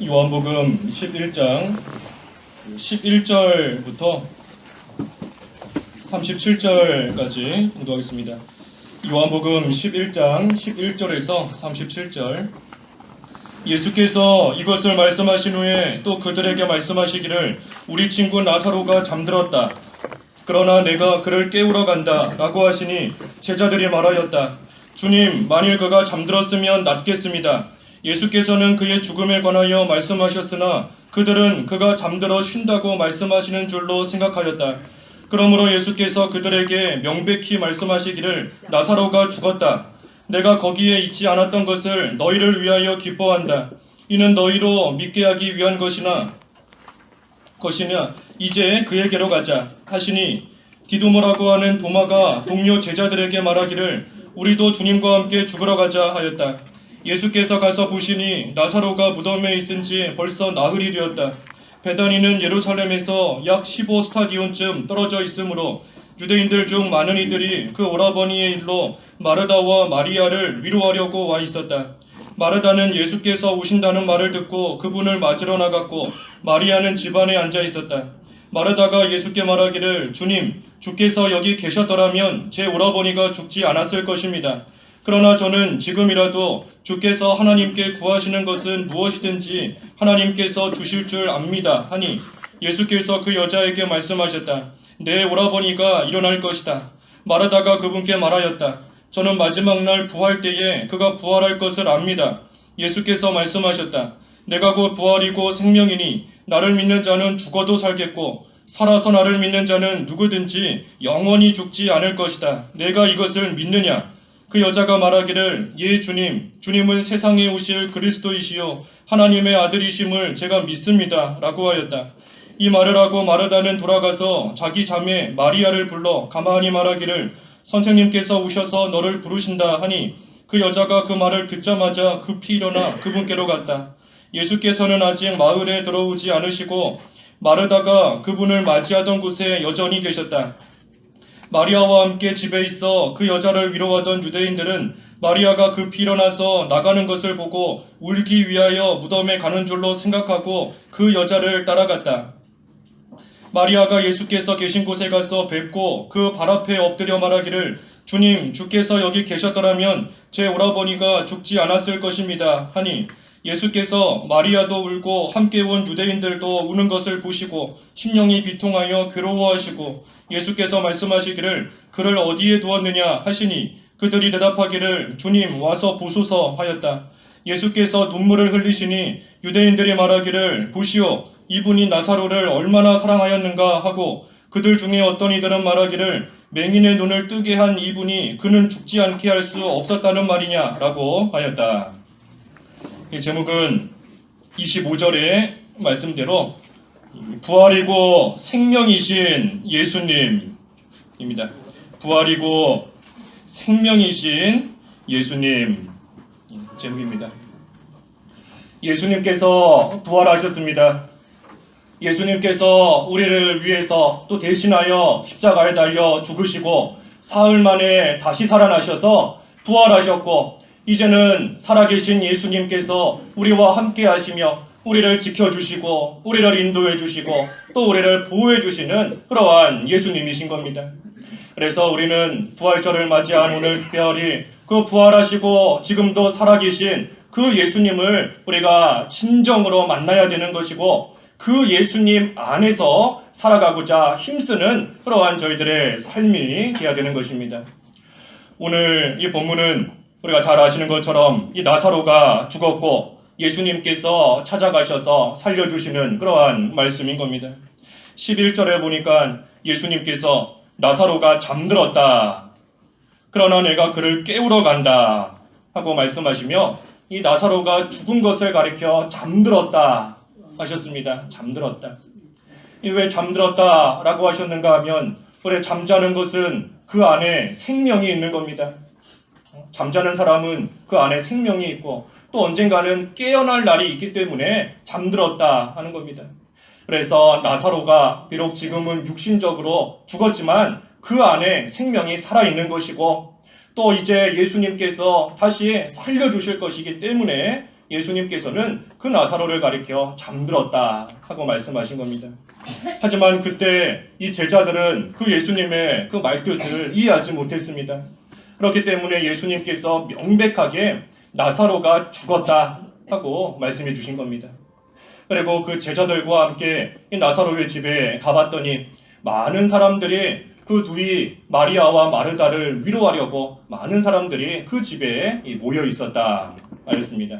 요한복음 11장 11절부터 37절까지 공부하겠습니다. 요한복음 11장 11절에서 37절. 예수께서 이것을 말씀하신 후에 또 그들에게 말씀하시기를 우리 친구 나사로가 잠들었다. 그러나 내가 그를 깨우러 간다 라고 하시니 제자들이 말하였다. 주님, 만일 그가 잠들었으면 낫겠습니다. 예수께서는 그의 죽음에 관하여 말씀하셨으나 그들은 그가 잠들어 쉰다고 말씀하시는 줄로 생각하였다. 그러므로 예수께서 그들에게 명백히 말씀하시기를 나사로가 죽었다. 내가 거기에 있지 않았던 것을 너희를 위하여 기뻐한다. 이는 너희로 믿게 하기 위한 것이냐 이제 그에게로 가자 하시니 디두모라고 하는 도마가 동료 제자들에게 말하기를 우리도 주님과 함께 죽으러 가자 하였다. 예수께서 가서 보시니 나사로가 무덤에 있은지 벌써 나흘이 되었다. 베다니는 예루살렘에서 약 15스타디온쯤 떨어져 있으므로 유대인들 중 많은 이들이 그 오라버니의 일로 마르다와 마리아를 위로하려고 와 있었다. 마르다는 예수께서 오신다는 말을 듣고 그분을 맞으러 나갔고 마리아는 집안에 앉아 있었다. 마르다가 예수께 말하기를 주님, 주께서 여기 계셨더라면 제 오라버니가 죽지 않았을 것입니다. 그러나 저는 지금이라도 주께서 하나님께 구하시는 것은 무엇이든지 하나님께서 주실 줄 압니다 하니 예수께서 그 여자에게 말씀하셨다. 내 오라버니가 일어날 것이다. 마르다가 그분께 말하였다. 저는 마지막 날 부활 때에 그가 부활할 것을 압니다. 예수께서 말씀하셨다. 내가 곧 부활이고 생명이니 나를 믿는 자는 죽어도 살겠고 살아서 나를 믿는 자는 누구든지 영원히 죽지 않을 것이다. 내가 이것을 믿느냐? 그 여자가 말하기를 예 주님, 주님은 세상에 오실 그리스도이시요 하나님의 아들이심을 제가 믿습니다 라고 하였다. 이 말을 하고 마르다는 돌아가서 자기 자매 마리아를 불러 가만히 말하기를 선생님께서 오셔서 너를 부르신다 하니 그 여자가 그 말을 듣자마자 급히 일어나 그분께로 갔다. 예수께서는 아직 마을에 들어오지 않으시고 마르다가 그분을 맞이하던 곳에 여전히 계셨다. 마리아와 함께 집에 있어 그 여자를 위로하던 유대인들은 마리아가 급히 일어나서 나가는 것을 보고 울기 위하여 무덤에 가는 줄로 생각하고 그 여자를 따라갔다. 마리아가 예수께서 계신 곳에 가서 뵙고 그 발 앞에 엎드려 말하기를 주님, 주께서 여기 계셨더라면 제 오라버니가 죽지 않았을 것입니다 하니 예수께서 마리아도 울고 함께 온 유대인들도 우는 것을 보시고 심령이 비통하여 괴로워하시고 예수께서 말씀하시기를 그를 어디에 두었느냐 하시니 그들이 대답하기를 주님 와서 보소서 하였다. 예수께서 눈물을 흘리시니 유대인들이 말하기를 보시오 이분이 나사로를 얼마나 사랑하였는가 하고 그들 중에 어떤 이들은 말하기를 맹인의 눈을 뜨게 한 이분이 그는 죽지 않게 할 수 없었다는 말이냐 라고 하였다. 이 제목은 25절의 말씀대로 부활이고 생명이신 예수님입니다. 부활이고 생명이신 예수님 제목입니다. 예수님께서 부활하셨습니다. 예수님께서 우리를 위해서 또 대신하여 십자가에 달려 죽으시고 사흘 만에 다시 살아나셔서 부활하셨고 이제는 살아계신 예수님께서 우리와 함께 하시며 우리를 지켜주시고 우리를 인도해 주시고 또 우리를 보호해 주시는 그러한 예수님이신 겁니다. 그래서 우리는 부활절을 맞이한 오늘 특별히 그 부활하시고 지금도 살아계신 그 예수님을 우리가 진정으로 만나야 되는 것이고 그 예수님 안에서 살아가고자 힘쓰는 그러한 저희들의 삶이 되어야 되는 것입니다. 오늘 이 본문은 우리가 잘 아시는 것처럼 이 나사로가 죽었고 예수님께서 찾아가셔서 살려주시는 그러한 말씀인 겁니다. 11절에 보니까 예수님께서 나사로가 잠들었다. 그러나 내가 그를 깨우러 간다 하고 말씀하시며 이 나사로가 죽은 것을 가리켜 잠들었다 하셨습니다. 잠들었다. 왜 잠들었다라고 하셨는가 하면 우리 잠자는 것은 그 안에 생명이 있는 겁니다. 잠자는 사람은 그 안에 생명이 있고 또 언젠가는 깨어날 날이 있기 때문에 잠들었다 하는 겁니다. 그래서 나사로가 비록 지금은 육신적으로 죽었지만 그 안에 생명이 살아있는 것이고 또 이제 예수님께서 다시 살려주실 것이기 때문에 예수님께서는 그 나사로를 가리켜 잠들었다 하고 말씀하신 겁니다. 하지만 그때 이 제자들은 그 예수님의 그 말뜻을 이해하지 못했습니다. 그렇기 때문에 예수님께서 명백하게 나사로가 죽었다 하고 말씀해 주신 겁니다. 그리고 그 제자들과 함께 이 나사로의 집에 가봤더니 많은 사람들이 그 두이 마리아와 마르다를 위로하려고 많은 사람들이 그 집에 모여 있었다 말했습니다.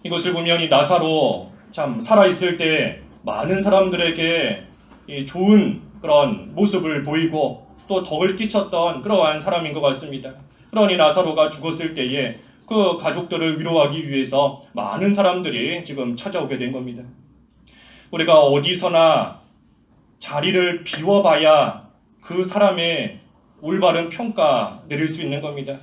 이것을 보면 이 나사로 참 살아있을 때 많은 사람들에게 좋은 그런 모습을 보이고 또 덕을 끼쳤던 그러한 사람인 것 같습니다. 그러니 나사로가 죽었을 때에 그 가족들을 위로하기 위해서 많은 사람들이 지금 찾아오게 된 겁니다. 우리가 어디서나 자리를 비워봐야 그 사람의 올바른 평가 내릴 수 있는 겁니다.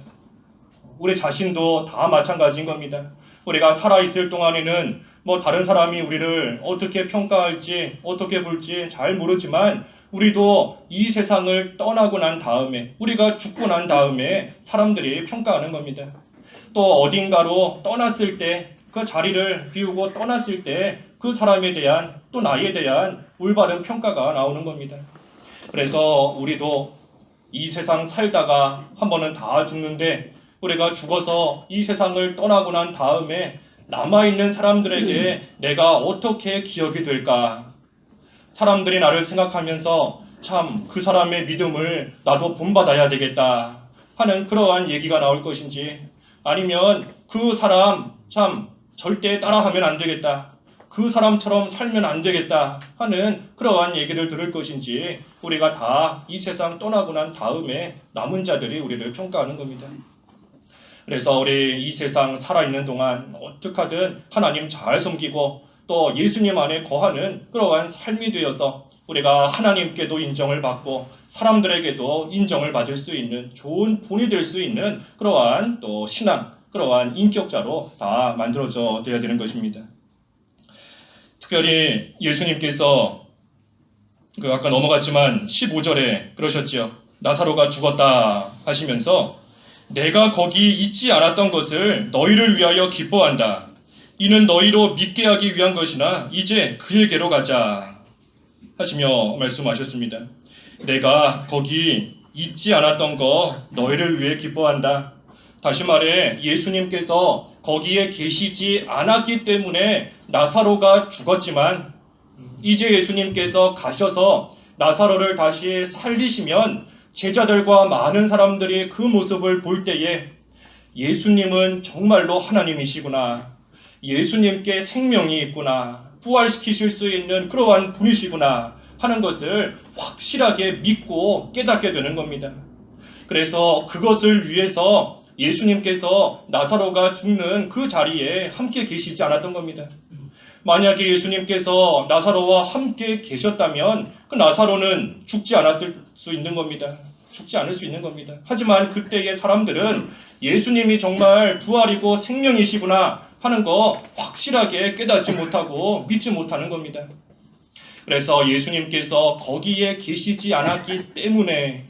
우리 자신도 다 마찬가지인 겁니다. 우리가 살아있을 동안에는 다른 사람이 우리를 어떻게 평가할지 어떻게 볼지 잘 모르지만 우리도 이 세상을 떠나고 난 다음에 우리가 죽고 난 다음에 사람들이 평가하는 겁니다. 또 어딘가로 떠났을 때 그 자리를 비우고 떠났을 때 그 사람에 대한 또 나에 대한 올바른 평가가 나오는 겁니다. 그래서 우리도 이 세상 살다가 한 번은 다 죽는데 우리가 죽어서 이 세상을 떠나고 난 다음에 남아있는 사람들에게 내가 어떻게 기억이 될까? 사람들이 나를 생각하면서 참 그 사람의 믿음을 나도 본받아야 되겠다 하는 그러한 얘기가 나올 것인지 아니면 그 사람 참 절대 따라하면 안 되겠다. 그 사람처럼 살면 안 되겠다 하는 그러한 얘기를 들을 것인지 우리가 다 이 세상 떠나고 난 다음에 남은 자들이 우리를 평가하는 겁니다. 그래서 우리 이 세상 살아있는 동안 어떻게 하든 하나님 잘 섬기고 또 예수님 안에 거하는 그러한 삶이 되어서 우리가 하나님께도 인정을 받고 사람들에게도 인정을 받을 수 있는 좋은 본이 될 수 있는 그러한 또 신앙, 그러한 인격자로 다 만들어져 되어야 되는 것입니다. 특별히 예수님께서 아까 넘어갔지만 15절에 그러셨죠. 나사로가 죽었다 하시면서 내가 거기 있지 않았던 것을 너희를 위하여 기뻐한다. 이는 너희로 믿게 하기 위한 것이나 이제 그에게로 가자 하시며 말씀하셨습니다. 내가 거기 있지 않았던 거 너희를 위해 기뻐한다. 다시 말해 예수님께서 거기에 계시지 않았기 때문에 나사로가 죽었지만 이제 예수님께서 가셔서 나사로를 다시 살리시면 제자들과 많은 사람들이 그 모습을 볼 때에 예수님은 정말로 하나님이시구나. 예수님께 생명이 있구나. 부활시키실 수 있는 그러한 분이시구나 하는 것을 확실하게 믿고 깨닫게 되는 겁니다. 그래서 그것을 위해서 예수님께서 나사로가 죽는 그 자리에 함께 계시지 않았던 겁니다. 만약에 예수님께서 나사로와 함께 계셨다면 그 나사로는 죽지 않았을 수 있는 겁니다. 죽지 않을 수 있는 겁니다. 하지만 그때의 사람들은 예수님이 정말 부활이고 생명이시구나 하는 거 확실하게 깨닫지 못하고 믿지 못하는 겁니다. 그래서 예수님께서 거기에 계시지 않았기 때문에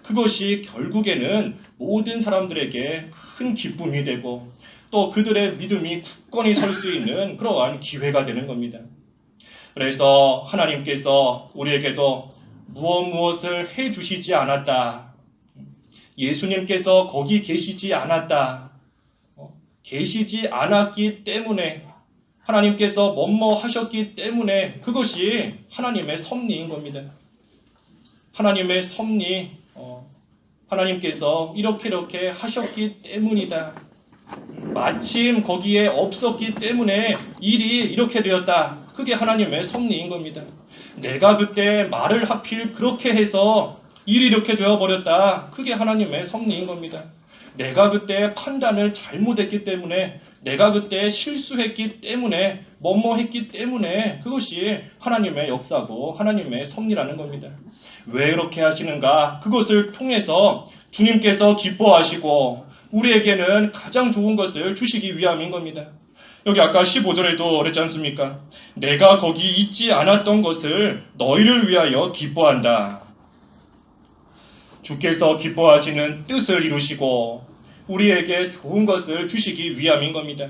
그것이 결국에는 모든 사람들에게 큰 기쁨이 되고 또 그들의 믿음이 굳건히 설 수 있는 그러한 기회가 되는 겁니다. 그래서 하나님께서 우리에게도 무엇을 해주시지 않았다. 예수님께서 거기 계시지 않았다. 계시지 않았기 때문에 하나님께서 뭐뭐 하셨기 때문에 그것이 하나님의 섭리인 겁니다. 하나님의 섭리, 하나님께서 이렇게 하셨기 때문이다. 마침 거기에 없었기 때문에 일이 이렇게 되었다. 그게 하나님의 섭리인 겁니다. 내가 그때 말을 하필 그렇게 해서 일이 이렇게 되어버렸다. 그게 하나님의 섭리인 겁니다. 내가 그때 판단을 잘못했기 때문에 내가 그때 실수했기 때문에 뭐뭐 했기 때문에 그것이 하나님의 역사고 하나님의 섭리라는 겁니다. 왜 이렇게 하시는가? 그것을 통해서 주님께서 기뻐하시고 우리에게는 가장 좋은 것을 주시기 위함인 겁니다. 여기 아까 15절에도 그랬지 않습니까? 내가 거기 있지 않았던 것을 너희를 위하여 기뻐한다. 주께서 기뻐하시는 뜻을 이루시고 우리에게 좋은 것을 주시기 위함인 겁니다.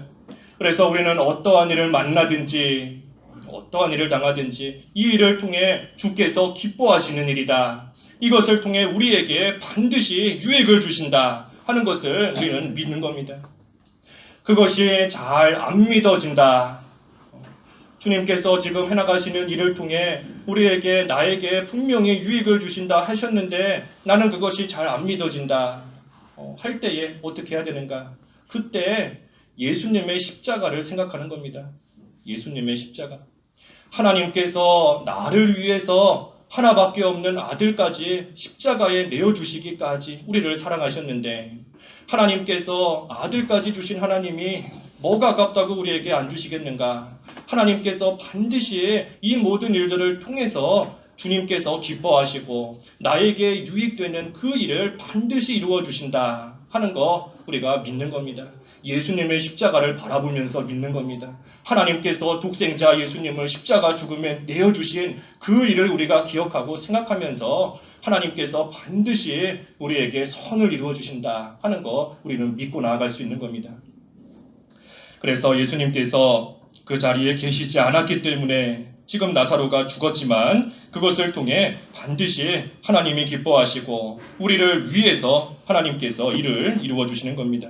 그래서 우리는 어떠한 일을 만나든지 어떠한 일을 당하든지 이 일을 통해 주께서 기뻐하시는 일이다. 이것을 통해 우리에게 반드시 유익을 주신다 하는 것을 우리는 믿는 겁니다. 그것이 잘 안 믿어진다. 주님께서 지금 해나가시는 일을 통해 우리에게 나에게 분명히 유익을 주신다 하셨는데 나는 그것이 잘 안 믿어진다. 할 때에 어떻게 해야 되는가? 그때 예수님의 십자가를 생각하는 겁니다. 예수님의 십자가. 하나님께서 나를 위해서 하나밖에 없는 아들까지 십자가에 내어주시기까지 우리를 사랑하셨는데 하나님께서 아들까지 주신 하나님이 뭐가 아깝다고 우리에게 안 주시겠는가? 하나님께서 반드시 이 모든 일들을 통해서 주님께서 기뻐하시고 나에게 유익되는 그 일을 반드시 이루어 주신다 하는 거 우리가 믿는 겁니다. 예수님의 십자가를 바라보면서 믿는 겁니다. 하나님께서 독생자 예수님을 십자가 죽음에 내어주신 그 일을 우리가 기억하고 생각하면서 하나님께서 반드시 우리에게 선을 이루어 주신다 하는 거 우리는 믿고 나아갈 수 있는 겁니다. 그래서 예수님께서 그 자리에 계시지 않았기 때문에 지금 나사로가 죽었지만 그것을 통해 반드시 하나님이 기뻐하시고 우리를 위해서 하나님께서 일을 이루어 주시는 겁니다.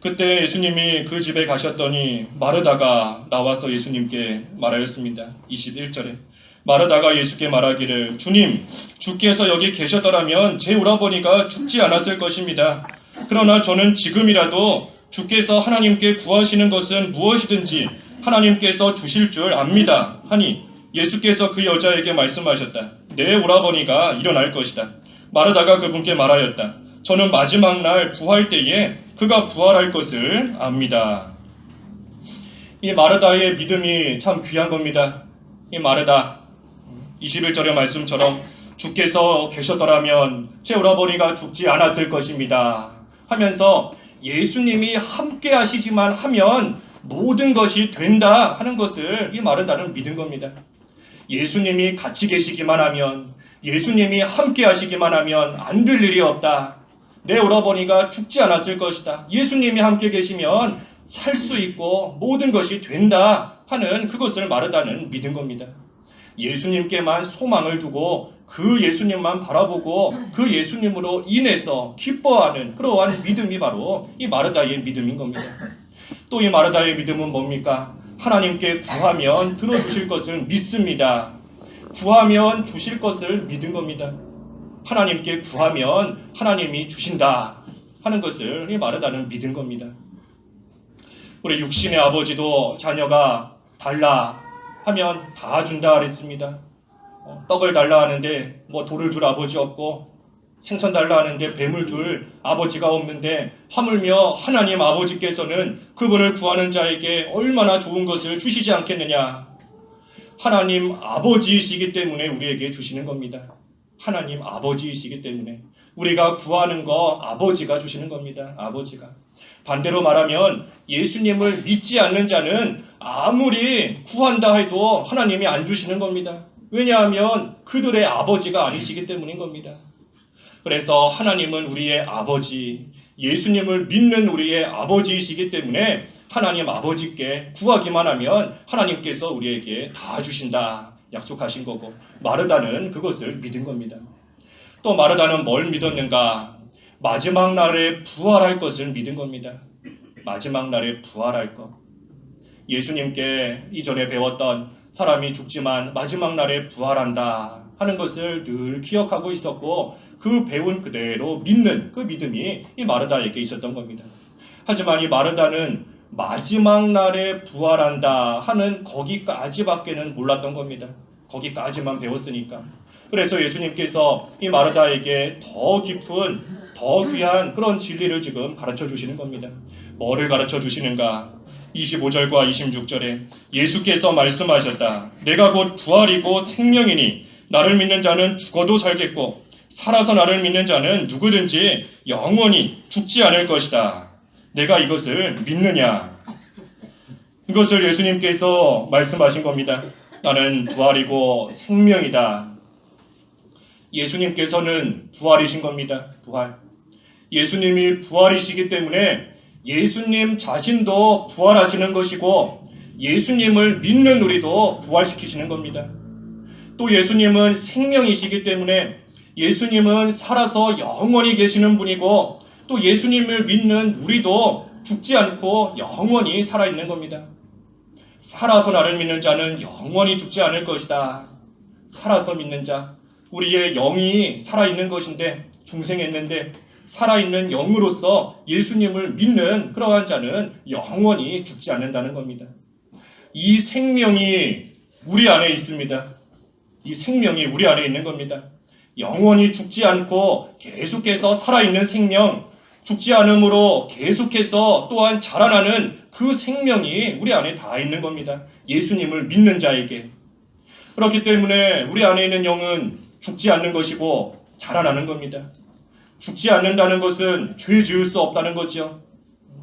그때 예수님이 그 집에 가셨더니 마르다가 나와서 예수님께 말하였습니다. 21절에 마르다가 예수께 말하기를 주님, 주께서 여기 계셨더라면 제 오라버니가 죽지 않았을 것입니다. 그러나 저는 지금이라도 주께서 하나님께 구하시는 것은 무엇이든지 하나님께서 주실 줄 압니다. 하니 예수께서 그 여자에게 말씀하셨다. 내 오라버니가 일어날 것이다. 마르다가 그분께 말하였다. 저는 마지막 날 부활 때에 그가 부활할 것을 압니다. 이 마르다의 믿음이 참 귀한 겁니다. 이 마르다 21절의 말씀처럼 주께서 계셨더라면 제 오라버니가 죽지 않았을 것입니다 하면서 예수님이 함께 하시지만 하면 모든 것이 된다 하는 것을 이 마르다는 믿은 겁니다. 예수님이 같이 계시기만 하면 예수님이 함께 하시기만 하면 안 될 일이 없다. 내 오라버니가 죽지 않았을 것이다. 예수님이 함께 계시면 살 수 있고 모든 것이 된다 하는 그것을 마르다는 믿은 겁니다. 예수님께만 소망을 두고 그 예수님만 바라보고 그 예수님으로 인해서 기뻐하는 그러한 믿음이 바로 이 마르다의 믿음인 겁니다. 또 이 마르다의 믿음은 뭡니까? 하나님께 구하면 들어주실 것을 믿습니다. 구하면 주실 것을 믿은 겁니다. 하나님께 구하면 하나님이 주신다 하는 것을 이 마르다는 믿은 겁니다. 우리 육신의 아버지도 자녀가 달라 하면 다 준다 그랬습니다. 떡을 달라 하는데 돌을 줄 아버지 없고 생선 달라 하는데 뱀을 줄 아버지가 없는데 하물며 하나님 아버지께서는 그분을 구하는 자에게 얼마나 좋은 것을 주시지 않겠느냐. 하나님 아버지이시기 때문에 우리에게 주시는 겁니다. 하나님 아버지이시기 때문에 우리가 구하는 거 아버지가 주시는 겁니다. 아버지가. 반대로 말하면 예수님을 믿지 않는 자는 아무리 구한다 해도 하나님이 안 주시는 겁니다. 왜냐하면 그들의 아버지가 아니시기 때문인 겁니다. 그래서 하나님은 우리의 아버지, 예수님을 믿는 우리의 아버지이시기 때문에 하나님 아버지께 구하기만 하면 하나님께서 우리에게 다 주신다 약속하신 거고 마르다는 그것을 믿은 겁니다. 또 마르다는 뭘 믿었는가? 마지막 날에 부활할 것을 믿은 겁니다. 마지막 날에 부활할 것. 예수님께 이전에 배웠던 사람이 죽지만 마지막 날에 부활한다 하는 것을 늘 기억하고 있었고 그 배운 그대로 믿는 그 믿음이 이 마르다에게 있었던 겁니다. 하지만 이 마르다는 마지막 날에 부활한다 하는 거기까지밖에는 몰랐던 겁니다. 거기까지만 배웠으니까. 그래서 예수님께서 이 마르다에게 더 깊은 더 귀한 그런 진리를 지금 가르쳐 주시는 겁니다. 뭐를 가르쳐 주시는가? 25절과 26절에 예수께서 말씀하셨다. 내가 곧 부활이고 생명이니 나를 믿는 자는 죽어도 살겠고 살아서 나를 믿는 자는 누구든지 영원히 죽지 않을 것이다. 내가 이것을 믿느냐? 이것을 예수님께서 말씀하신 겁니다. 나는 부활이고 생명이다. 예수님께서는 부활이신 겁니다. 부활. 예수님이 부활이시기 때문에 예수님 자신도 부활하시는 것이고 예수님을 믿는 우리도 부활시키시는 겁니다. 또 예수님은 생명이시기 때문에 예수님은 살아서 영원히 계시는 분이고 또 예수님을 믿는 우리도 죽지 않고 영원히 살아있는 겁니다. 살아서 나를 믿는 자는 영원히 죽지 않을 것이다. 살아서 믿는 자, 우리의 영이 살아있는 것인데 중생했는데 살아있는 영으로서 예수님을 믿는 그러한 자는 영원히 죽지 않는다는 겁니다. 이 생명이 우리 안에 있습니다. 이 생명이 우리 안에 있는 겁니다. 영원히 죽지 않고 계속해서 살아있는 생명, 죽지 않음으로 계속해서 또한 자라나는 그 생명이 우리 안에 다 있는 겁니다. 예수님을 믿는 자에게. 그렇기 때문에 우리 안에 있는 영은 죽지 않는 것이고 자라나는 겁니다. 죽지 않는다는 것은 죄 지을 수 없다는 거죠.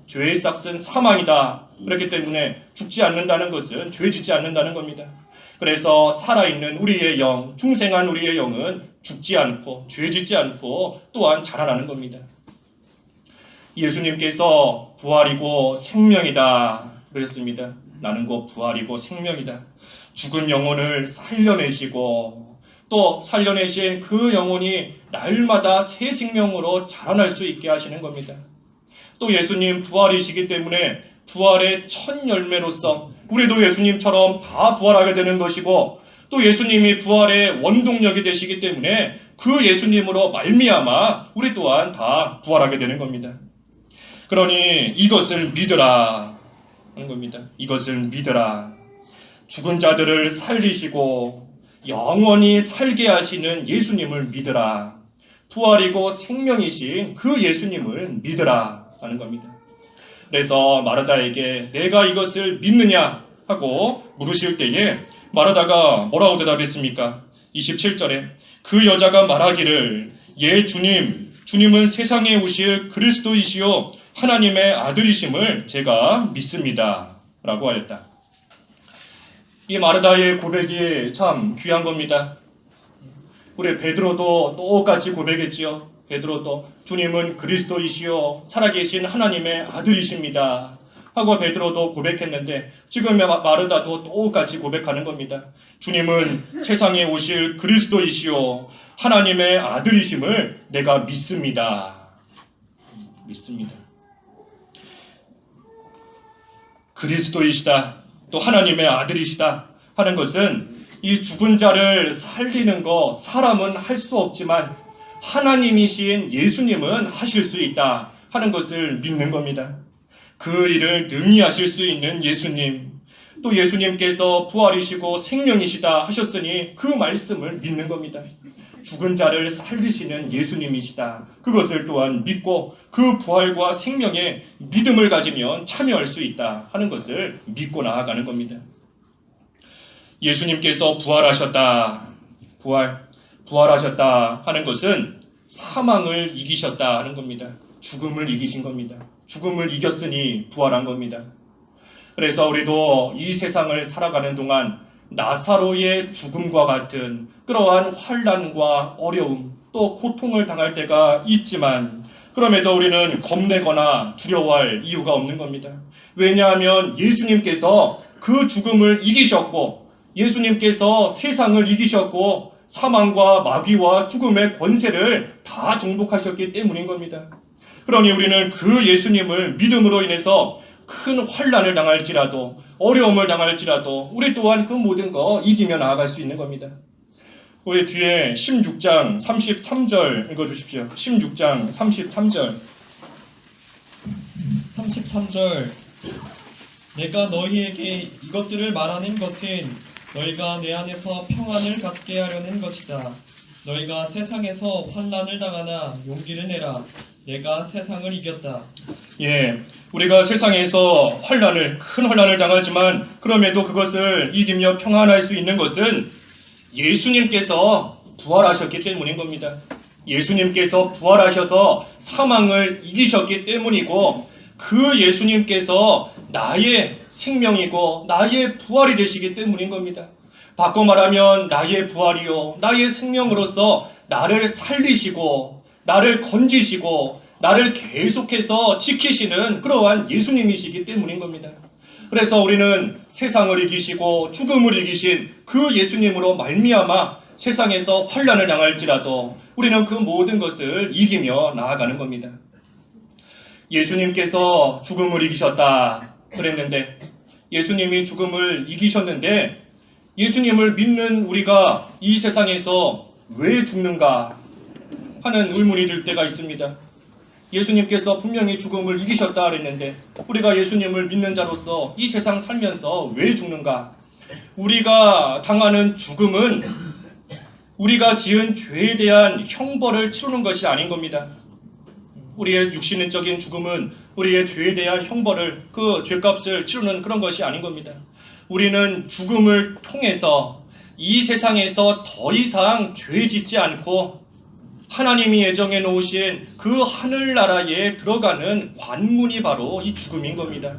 죄의 싹은 사망이다. 그렇기 때문에 죽지 않는다는 것은 죄 짓지 않는다는 겁니다. 그래서 살아있는 우리의 영, 중생한 우리의 영은 죽지 않고 죄 짓지 않고 또한 자라나는 겁니다. 예수님께서 부활이고 생명이다 그랬습니다. 나는 곧 부활이고 생명이다. 죽은 영혼을 살려내시고 또 살려내신 그 영혼이 날마다 새 생명으로 자라날 수 있게 하시는 겁니다. 또 예수님 부활이시기 때문에 부활의 첫 열매로서 우리도 예수님처럼 다 부활하게 되는 것이고 또 예수님이 부활의 원동력이 되시기 때문에 그 예수님으로 말미암아 우리 또한 다 부활하게 되는 겁니다. 그러니 이것을 믿으라 하는 겁니다. 이것을 믿으라. 죽은 자들을 살리시고 영원히 살게 하시는 예수님을 믿으라. 부활이고 생명이신 그 예수님을 믿으라 하는 겁니다. 그래서 마르다에게 내가 이것을 믿느냐 하고 물으실 때에 마르다가 뭐라고 대답했습니까? 27절에 그 여자가 말하기를 예 주님은 세상에 오실 그리스도이시요 하나님의 아들이심을 제가 믿습니다 라고 하였다. 이 마르다의 고백이 참 귀한 겁니다. 우리 베드로도 똑같이 고백했지요. 베드로도 주님은 그리스도이시요 살아계신 하나님의 아들이십니다 하고 베드로도 고백했는데 지금 마르다도 똑같이 고백하는 겁니다. 주님은 세상에 오실 그리스도이시요 하나님의 아들이심을 내가 믿습니다. 믿습니다. 그리스도이시다 또 하나님의 아들이시다 하는 것은 이 죽은 자를 살리는 거 사람은 할 수 없지만 하나님이신 예수님은 하실 수 있다 하는 것을 믿는 겁니다. 그 일을 능히 하실 수 있는 예수님, 또 예수님께서 부활이시고 생명이시다 하셨으니 그 말씀을 믿는 겁니다. 죽은 자를 살리시는 예수님이시다. 그것을 또한 믿고 그 부활과 생명에 믿음을 가지면 참여할 수 있다 하는 것을 믿고 나아가는 겁니다. 예수님께서 부활하셨다. 부활하셨다 하는 것은 사망을 이기셨다 하는 겁니다. 죽음을 이기신 겁니다. 죽음을 이겼으니 부활한 겁니다. 그래서 우리도 이 세상을 살아가는 동안 나사로의 죽음과 같은 그러한 환난과 어려움 또 고통을 당할 때가 있지만 그럼에도 우리는 겁내거나 두려워할 이유가 없는 겁니다. 왜냐하면 예수님께서 그 죽음을 이기셨고 예수님께서 세상을 이기셨고 사망과 마귀와 죽음의 권세를 다 정복하셨기 때문인 겁니다. 그러니 우리는 그 예수님을 믿음으로 인해서 큰 환난을 당할지라도 어려움을 당할지라도 우리 또한 그 모든 거 이기며 나아갈 수 있는 겁니다. 우리 뒤에 16장 33절 읽어주십시오. 16장 33절 33절 내가 너희에게 이것들을 말하는 것은 너희가 내 안에서 평안을 갖게 하려는 것이다. 너희가 세상에서 환난을 당하나 용기를 내라. 내가 세상을 이겼다. 우리가 세상에서 큰 환난을 당하지만 그럼에도 그것을 이기며 평안할 수 있는 것은 예수님께서 부활하셨기 때문인 겁니다. 예수님께서 부활하셔서 사망을 이기셨기 때문이고 그 예수님께서 나의 생명이고 나의 부활이 되시기 때문인 겁니다. 바꿔 말하면 나의 부활이요 나의 생명으로서 나를 살리시고 나를 건지시고 나를 계속해서 지키시는 그러한 예수님이시기 때문인 겁니다. 그래서 우리는 세상을 이기시고 죽음을 이기신 그 예수님으로 말미암아 세상에서 환난을 당할지라도 우리는 그 모든 것을 이기며 나아가는 겁니다. 예수님께서 죽음을 이기셨다 그랬는데, 예수님이 죽음을 이기셨는데 예수님을 믿는 우리가 이 세상에서 왜 죽는가 하는 의문이 들 때가 있습니다. 예수님께서 분명히 죽음을 이기셨다 그랬는데 우리가 예수님을 믿는 자로서 이 세상 살면서 왜 죽는가? 우리가 당하는 죽음은 우리가 지은 죄에 대한 형벌을 치르는 것이 아닌 겁니다. 우리의 육신적인 죽음은 우리의 죄에 대한 형벌을, 그 죄값을 치르는 그런 것이 아닌 겁니다. 우리는 죽음을 통해서 이 세상에서 더 이상 죄 짓지 않고 하나님이 예정해 놓으신 그 하늘나라에 들어가는 관문이 바로 이 죽음인 겁니다.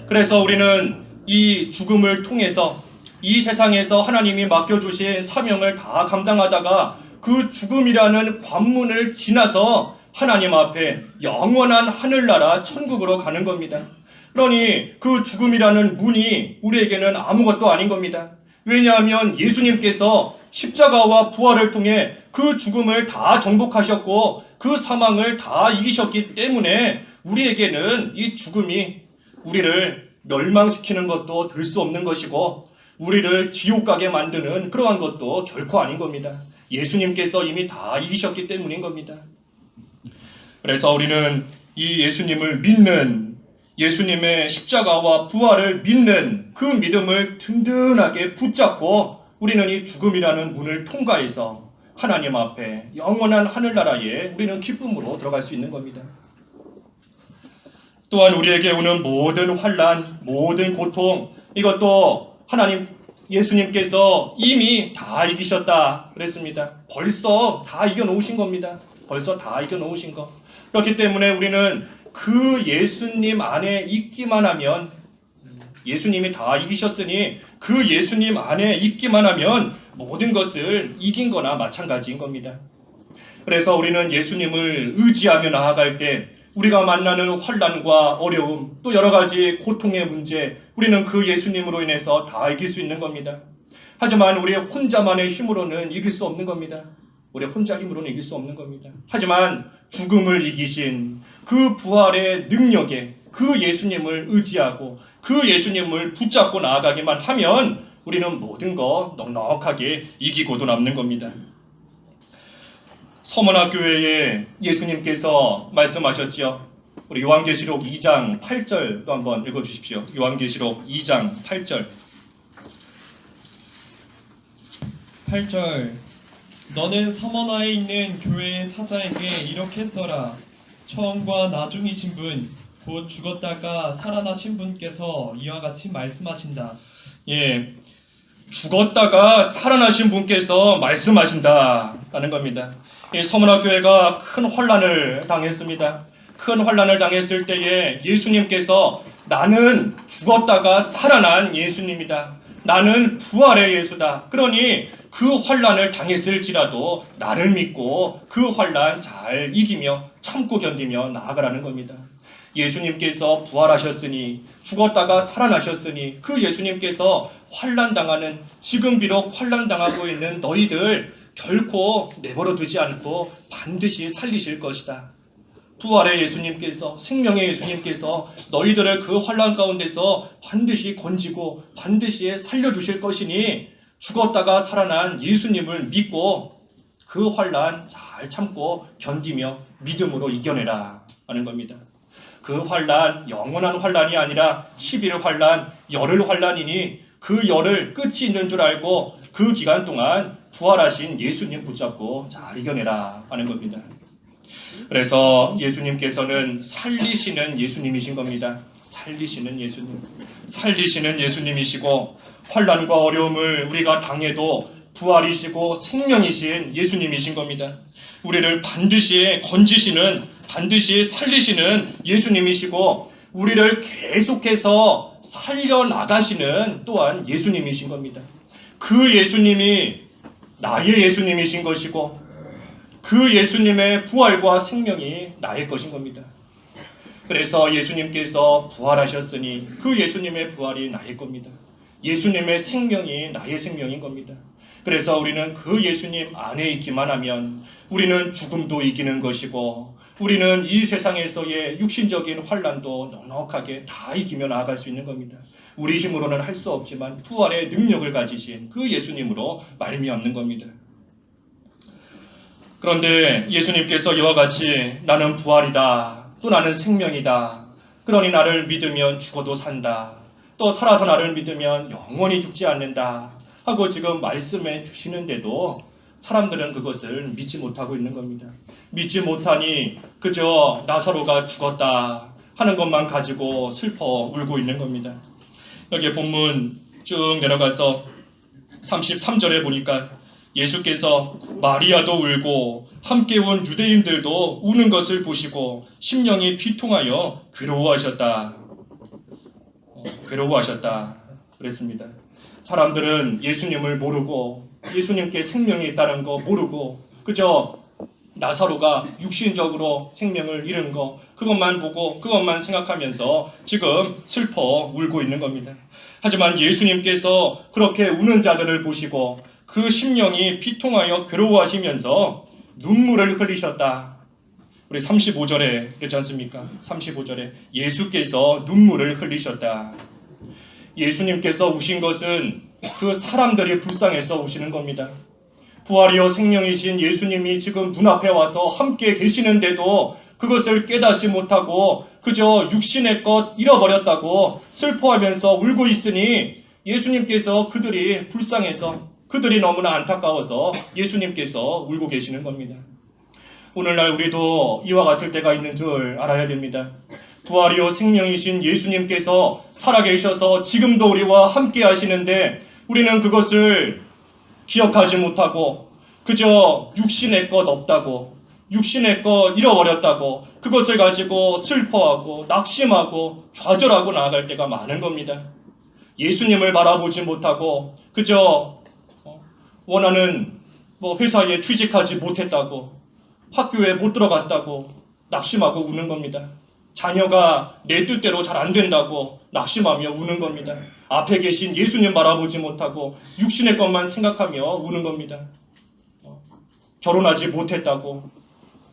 그래서 우리는 이 죽음을 통해서 이 세상에서 하나님이 맡겨주신 사명을 다 감당하다가 그 죽음이라는 관문을 지나서 하나님 앞에 영원한 하늘나라 천국으로 가는 겁니다. 그러니 그 죽음이라는 문이 우리에게는 아무것도 아닌 겁니다. 왜냐하면 예수님께서 십자가와 부활을 통해 그 죽음을 다 정복하셨고 그 사망을 다 이기셨기 때문에 우리에게는 이 죽음이 우리를 멸망시키는 것도 될 수 없는 것이고 우리를 지옥 가게 만드는 그러한 것도 결코 아닌 겁니다. 예수님께서 이미 다 이기셨기 때문인 겁니다. 그래서 우리는 이 예수님을 믿는, 예수님의 십자가와 부활을 믿는 그 믿음을 든든하게 붙잡고 우리는 이 죽음이라는 문을 통과해서 하나님 앞에 영원한 하늘나라에 우리는 기쁨으로 들어갈 수 있는 겁니다. 또한 우리에게 오는 모든 환난, 모든 고통, 이것도 하나님 예수님께서 이미 다 이기셨다 그랬습니다. 벌써 다 이겨놓으신 겁니다. 벌써 다 이겨놓으신 거. 그렇기 때문에 우리는 그 예수님 안에 있기만 하면, 예수님이 다 이기셨으니 그 예수님 안에 있기만 하면 모든 것을 이긴 거나 마찬가지인 겁니다. 그래서 우리는 예수님을 의지하며 나아갈 때 우리가 만나는 환난과 어려움, 또 여러 가지 고통의 문제, 우리는 그 예수님으로 인해서 다 이길 수 있는 겁니다. 하지만 우리 혼자만의 힘으로는 이길 수 없는 겁니다. 우리 혼자 힘으로는 이길 수 없는 겁니다. 하지만 죽음을 이기신 그 부활의 능력에 그 예수님을 의지하고 그 예수님을 붙잡고 나아가기만 하면 우리는 모든 거 넉넉하게 이기고도 남는 겁니다. 서문화교회에 예수님께서 말씀하셨죠. 우리 요한계시록 2장 8절도 한번 읽어주십시오. 요한계시록 2장 8절. 8절. 너는 서머나에 있는 교회의 사자에게 이렇게 써라. 처음과 나중이신 분, 곧 죽었다가 살아나신 분께서 이와 같이 말씀하신다. 예, 죽었다가 살아나신 분께서 말씀하신다라는 겁니다. 서문화교회가 큰 환난을 당했습니다. 큰 환난을 당했을 때에 예수님께서 나는 죽었다가 살아난 예수님이다. 나는 부활의 예수다. 그러니 그 환난을 당했을지라도 나를 믿고 그 환난 잘 이기며 참고 견디며 나아가라는 겁니다. 예수님께서 부활하셨으니, 죽었다가 살아나셨으니 그 예수님께서 환난당하는, 지금 비록 환난당하고 있는 너희들 결코 내버려 두지 않고 반드시 살리실 것이다. 부활의 예수님께서, 생명의 예수님께서 너희들을 그 환난 가운데서 반드시 건지고 반드시 살려주실 것이니 죽었다가 살아난 예수님을 믿고 그 환난 잘 참고 견디며 믿음으로 이겨내라 하는 겁니다. 그 환난, 영원한 환난이 아니라 11일 환난, 열흘 환난이니 그 열흘 끝이 있는 줄 알고 그 기간 동안 부활하신 예수님 붙잡고 잘 이겨내라 하는 겁니다. 그래서 예수님께서는 살리시는 예수님이신 겁니다. 살리시는 예수님. 살리시는 예수님이시고 환난과 어려움을 우리가 당해도 부활이시고 생명이신 예수님이신 겁니다. 우리를 반드시 건지시는, 반드시 살리시는 예수님이시고 우리를 계속해서 살려나가시는 또한 예수님이신 겁니다. 그 예수님이 나의 예수님이신 것이고 그 예수님의 부활과 생명이 나의 것인 겁니다. 그래서 예수님께서 부활하셨으니 그 예수님의 부활이 나의 겁니다. 예수님의 생명이 나의 생명인 겁니다. 그래서 우리는 그 예수님 안에 있기만 하면 우리는 죽음도 이기는 것이고 우리는 이 세상에서의 육신적인 환난도 넉넉하게 다 이기며 나아갈 수 있는 겁니다. 우리 힘으로는 할 수 없지만 부활의 능력을 가지신 그 예수님으로 말미암는 겁니다. 그런데 예수님께서 이와 같이 나는 부활이다, 또 나는 생명이다, 그러니 나를 믿으면 죽어도 산다, 또 살아서 나를 믿으면 영원히 죽지 않는다 하고 지금 말씀해 주시는데도 사람들은 그것을 믿지 못하고 있는 겁니다. 믿지 못하니 그저 나사로가 죽었다 하는 것만 가지고 슬퍼 울고 있는 겁니다. 여기 본문 쭉 내려가서 33절에 보니까 예수께서 마리아도 울고 함께 온 유대인들도 우는 것을 보시고 심령이 비통하여 괴로워하셨다. 괴로워하셨다 그랬습니다. 사람들은 예수님을 모르고 예수님께 생명이 있다는 거 모르고 그저 나사로가 육신적으로 생명을 잃은 거 그것만 보고 그것만 생각하면서 지금 슬퍼 울고 있는 겁니다. 하지만 예수님께서 그렇게 우는 자들을 보시고 그 심령이 비통하여 괴로워하시면서 눈물을 흘리셨다. 우리 35절에 그렇지 않습니까? 35절에 예수께서 눈물을 흘리셨다. 예수님께서 우신 것은 그 사람들이 불쌍해서 우시는 겁니다. 부활이요 생명이신 예수님이 지금 눈앞에 와서 함께 계시는데도 그것을 깨닫지 못하고 그저 육신의 것 잃어버렸다고 슬퍼하면서 울고 있으니 예수님께서 그들이 불쌍해서 그들이 너무나 안타까워서 예수님께서 울고 계시는 겁니다. 오늘날 우리도 이와 같을 때가 있는 줄 알아야 됩니다. 부활이요 생명이신 예수님께서 살아계셔서 지금도 우리와 함께 하시는데 우리는 그것을 기억하지 못하고 그저 육신의 것 없다고 육신의 것 잃어버렸다고 그것을 가지고 슬퍼하고 낙심하고 좌절하고 나아갈 때가 많은 겁니다. 예수님을 바라보지 못하고 그저 원하는 회사에 취직하지 못했다고 학교에 못 들어갔다고 낙심하고 우는 겁니다. 자녀가 내 뜻대로 잘 안 된다고 낙심하며 우는 겁니다. 앞에 계신 예수님 바라보지 못하고 육신의 것만 생각하며 우는 겁니다. 결혼하지 못했다고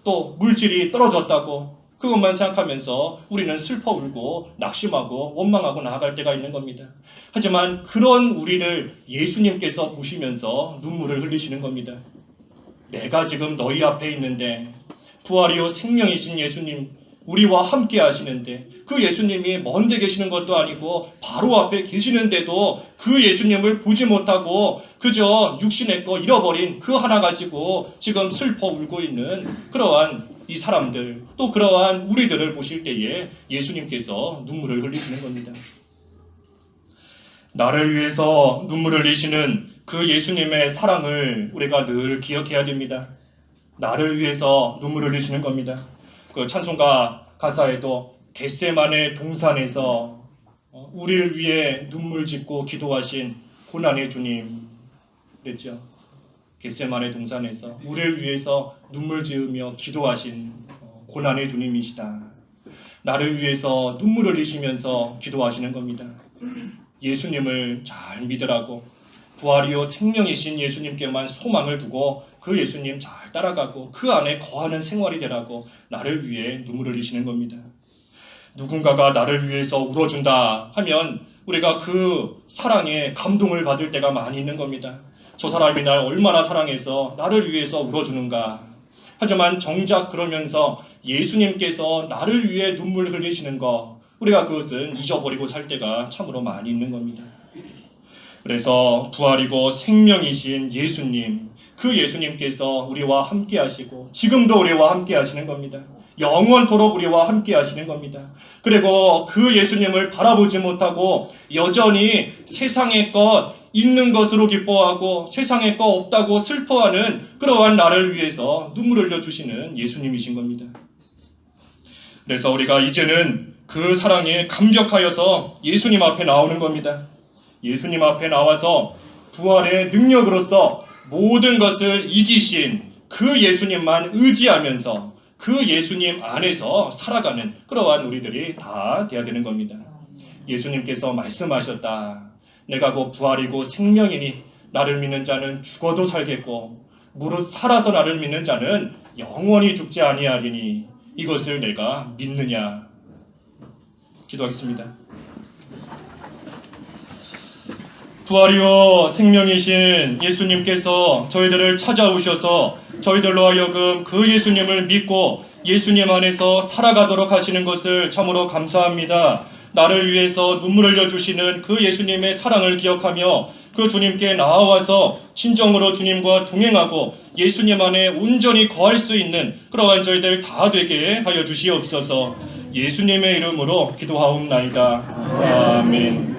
또 물질이 떨어졌다고 그것만 생각하면서 우리는 슬퍼 울고 낙심하고 원망하고 나아갈 때가 있는 겁니다. 하지만 그런 우리를 예수님께서 보시면서 눈물을 흘리시는 겁니다. 내가 지금 너희 앞에 있는데 부활이요 생명이신 예수님 우리와 함께 하시는데 그 예수님이 먼데 계시는 것도 아니고 바로 앞에 계시는데도 그 예수님을 보지 못하고 그저 육신의 거 잃어버린 그 하나 가지고 지금 슬퍼 울고 있는 그러한 이 사람들 또 그러한 우리들을 보실 때에 예수님께서 눈물을 흘리시는 겁니다. 나를 위해서 눈물을 흘리시는 그 예수님의 사랑을 우리가 늘 기억해야 됩니다. 나를 위해서 눈물을 흘리시는 겁니다. 그 찬송가 가사에도 겟세마네 동산에서 우리를 위해 눈물 짓고 기도하신 고난의 주님 그랬죠. 겟세마네 동산에서 우리를 위해서 눈물 지으며 기도하신 고난의 주님이시다. 나를 위해서 눈물을 흘리시면서 기도하시는 겁니다. 예수님을 잘 믿으라고 부활이요 생명이신 예수님께만 소망을 두고 그 예수님 잘 따라가고 그 안에 거하는 생활이 되라고 나를 위해 눈물을 흘리시는 겁니다. 누군가가 나를 위해서 울어준다 하면 우리가 그 사랑에 감동을 받을 때가 많이 있는 겁니다. 저 사람이 날 얼마나 사랑해서 나를 위해서 울어주는가. 하지만 정작 그러면서 예수님께서 나를 위해 눈물 흘리시는 거 우리가 그것은 잊어버리고 살 때가 참으로 많이 있는 겁니다. 그래서 부활이고 생명이신 예수님 그 예수님께서 우리와 함께 하시고 지금도 우리와 함께 하시는 겁니다. 영원토록 우리와 함께 하시는 겁니다. 그리고 그 예수님을 바라보지 못하고 여전히 세상의 것 있는 것으로 기뻐하고 세상의 것 없다고 슬퍼하는 그러한 나를 위해서 눈물을 흘려주시는 예수님이신 겁니다. 그래서 우리가 이제는 그 사랑에 감격하여서 예수님 앞에 나오는 겁니다. 예수님 앞에 나와서 부활의 능력으로서 모든 것을 이기신 그 예수님만 의지하면서 그 예수님 안에서 살아가는 그러한 우리들이 다 돼야 되는 겁니다. 예수님께서 말씀하셨다. 내가 곧 부활이고 생명이니 나를 믿는 자는 죽어도 살겠고 무릇 살아서 나를 믿는 자는 영원히 죽지 아니하리니 이것을 내가 믿느냐. 기도하겠습니다. 부활이요 생명이신 예수님께서 저희들을 찾아오셔서 저희들로 하여금 그 예수님을 믿고 예수님 안에서 살아가도록 하시는 것을 참으로 감사합니다. 나를 위해서 눈물 흘려주시는 그 예수님의 사랑을 기억하며 그 주님께 나아와서 진정으로 주님과 동행하고 예수님 안에 온전히 거할 수 있는 그러한 저희들 다 되게 하여 주시옵소서. 예수님의 이름으로 기도하옵나이다. 아멘.